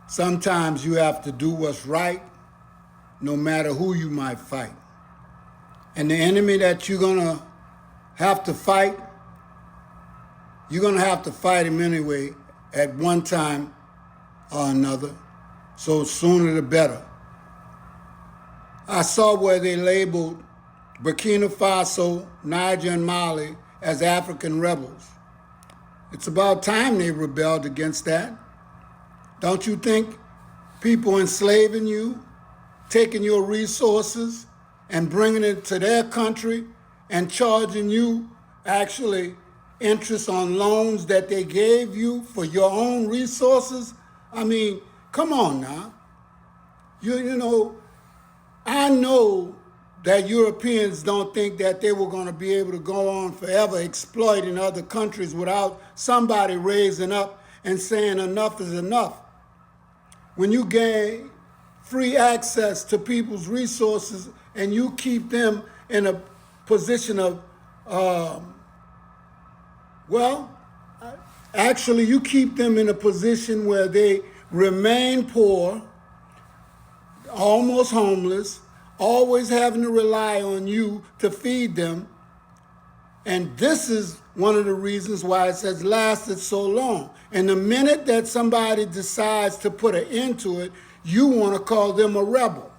Sometimes you have to do what's right, no matter who you might fight. And the enemy that you're going to have to fight, you're going to have to fight him anyway at one time or another. So sooner the better. I saw where they labeled Burkina Faso, Niger, and Mali as African rebels. It's about time they rebelled against that. Don't you think people enslaving you, taking your resources and bringing it to their country and charging you actually interest on loans that they gave you for your own resources? I mean, come on now. You know, I know that Europeans don't think that they were going to be able to go on forever exploiting other countries without somebody raising up and saying enough is enough. When you gain free access to people's resources and you keep them in a position of, actually you keep them in a position where they remain poor, almost homeless, always having to rely on you to feed them. And this is one of the reasons why it has lasted so long. And the minute that somebody decides to put an end to it, you want to call them a rebel.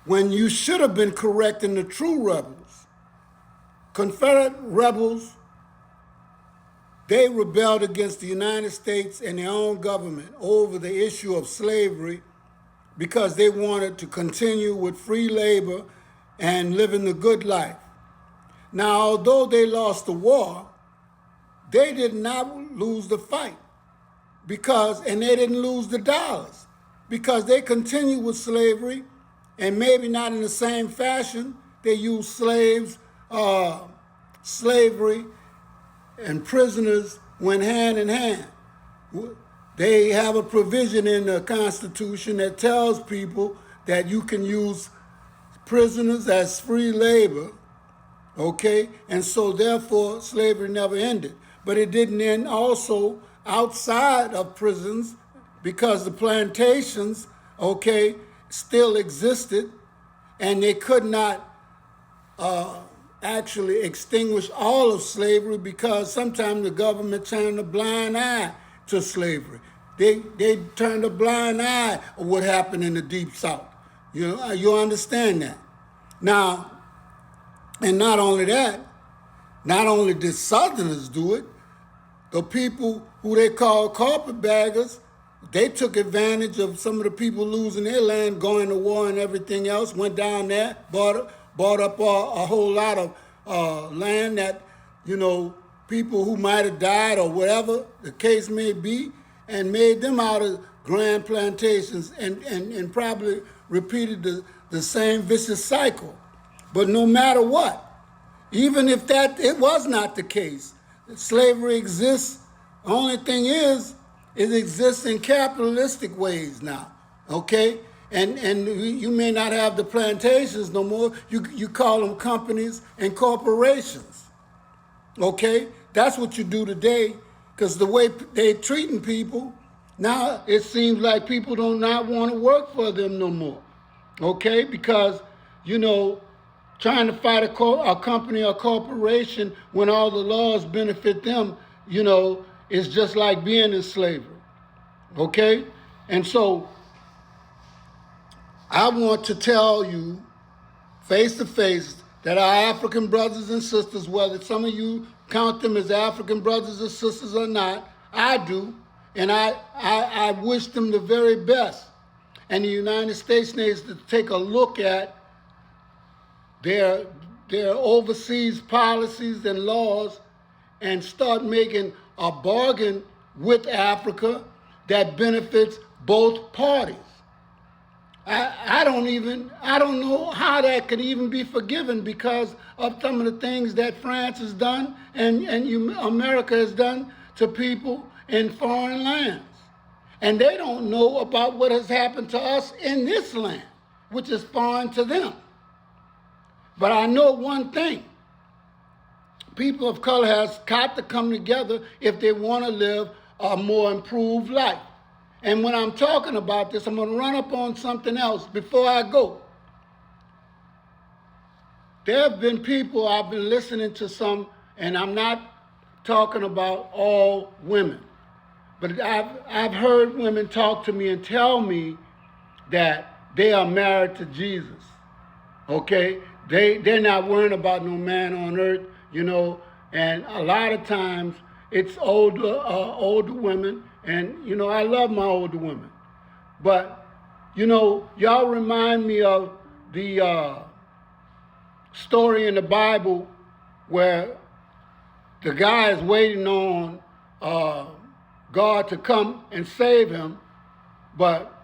When you should have been correcting the true rebels. Confederate rebels, they rebelled against the United States and their own government over the issue of slavery because they wanted to continue with free labor and living the good life. Now, although they lost the war, they did not lose the fight and they didn't lose the dollars because they continued with slavery, and maybe not in the same fashion. They used slavery and prisoners went hand in hand. They have a provision in the Constitution that tells people that you can use prisoners as free labor, okay? And so therefore slavery never ended. But it didn't end also outside of prisons because the plantations, okay, still existed, and they could not actually extinguish all of slavery because sometimes the government turned a blind eye to slavery. They turned a blind eye of what happened in the Deep South. You understand that. Now, and not only that, not only did Southerners do it, the people who they call carpetbaggers, they took advantage of some of the people losing their land, going to war and everything else, went down there, bought up a whole lot of land that, people who might have died or whatever the case may be, and made them out of grand plantations and probably repeated the same vicious cycle. But no matter what, even if it was not the case, slavery exists. The only thing is, it exists in capitalistic ways now, okay? And you may not have the plantations no more. You call them companies and corporations, okay? That's what you do today, because the way they're treating people, now it seems like people do not want to work for them no more, okay? Because, trying to fight a company or corporation when all the laws benefit them, is just like being in slavery, okay? And so I want to tell you face to face that our African brothers and sisters, whether some of you count them as African brothers and sisters or not, I do, and I wish them the very best. And the United States needs to take a look at their overseas policies and laws and start making a bargain with Africa that benefits both parties. I don't know how that could even be forgiven because of some of the things that France has done and America has done to people in foreign lands. And they don't know about what has happened to us in this land, which is foreign to them. But I know one thing. People of color has got to come together if they want to live a more improved life. And when I'm talking about this, I'm going to run up on something else before I go. There have been people, I've been listening to some, and I'm not talking about all women, but I've heard women talk to me and tell me that they are married to Jesus, okay? They're not worrying about no man on earth, you know, and a lot of times it's older women, and, you know, I love my older women. But, you know, y'all remind me of the story in the Bible where the guy is waiting on God to come and save him, but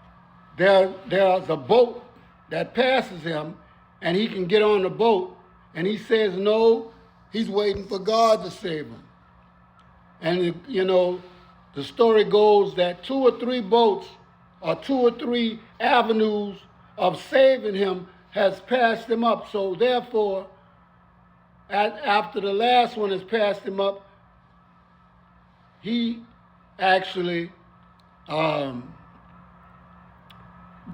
there's a boat that passes him, and he can get on the boat, and he says no, he's waiting for God to save him. And, you know, the story goes that 2 or 3 boats or 2 or 3 avenues of saving him has passed him up. So therefore, after the last one has passed him up, he actually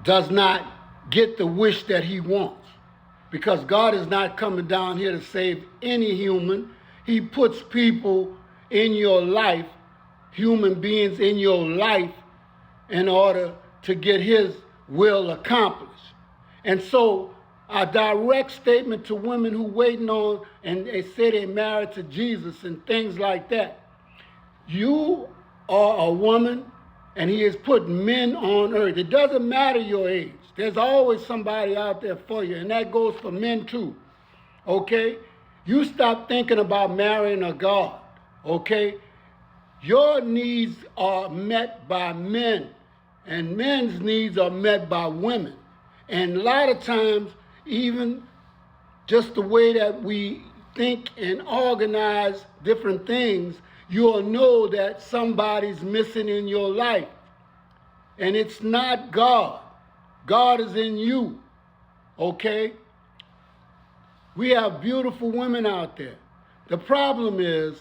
does not get the wish that he wants, because God is not coming down here to save any human. He puts people in your life, human beings in your life, in order to get his will accomplished. And so a direct statement to women who waiting on, and they say they're married to Jesus and things like that. You are a woman, and he has put men on earth. It doesn't matter your age. There's always somebody out there for you, and that goes for men too, okay? You stop thinking about marrying a God, okay? Your needs are met by men, and men's needs are met by women. And a lot of times, even just the way that we think and organize different things, you'll know that somebody's missing in your life. And it's not God. God is in you, okay? We have beautiful women out there. The problem is,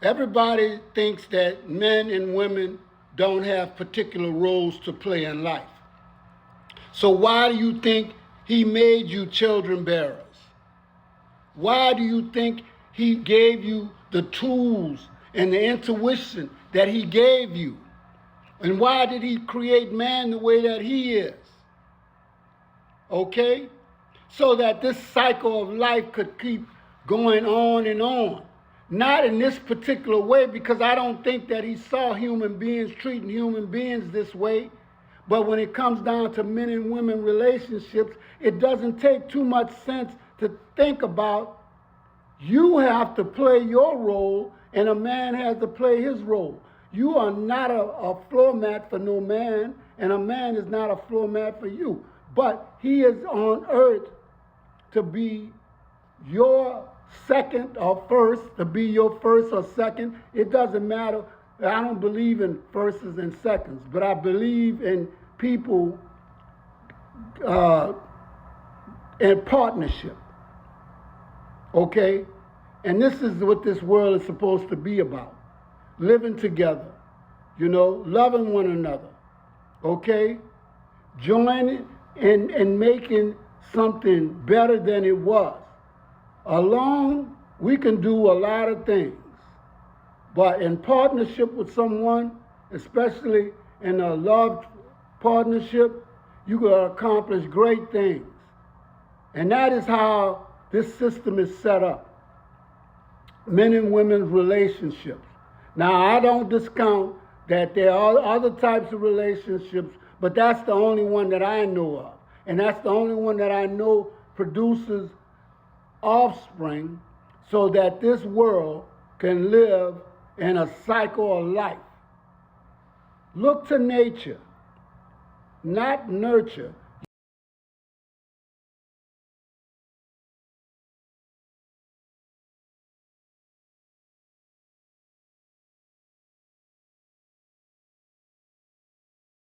everybody thinks that men and women don't have particular roles to play in life. So why do you think he made you children bearers? Why do you think he gave you the tools and the intuition that he gave you? And why did he create man the way that he is? Okay? So that this cycle of life could keep going on and on. Not in this particular way, because I don't think that he saw human beings treating human beings this way. But when it comes down to men and women relationships, it doesn't take too much sense to think about you have to play your role and a man has to play his role. You are not a floor mat for no man, and a man is not a floor mat for you. But he is on earth to be your second or first, to be your first or second. It doesn't matter. I don't believe in firsts and seconds, but I believe in people in partnership. Okay? And this is what this world is supposed to be about. Living together, you know, loving one another. Okay? Joining and making something better than it was. Alone, we can do a lot of things. But in partnership with someone, especially in a love partnership, you can accomplish great things. And that is how this system is set up. Men and women's relationships. Now, I don't discount that there are other types of relationships, but that's the only one that I know of. And that's the only one that I know produces offspring so that this world can live in a cycle of life. Look to nature, not nurture.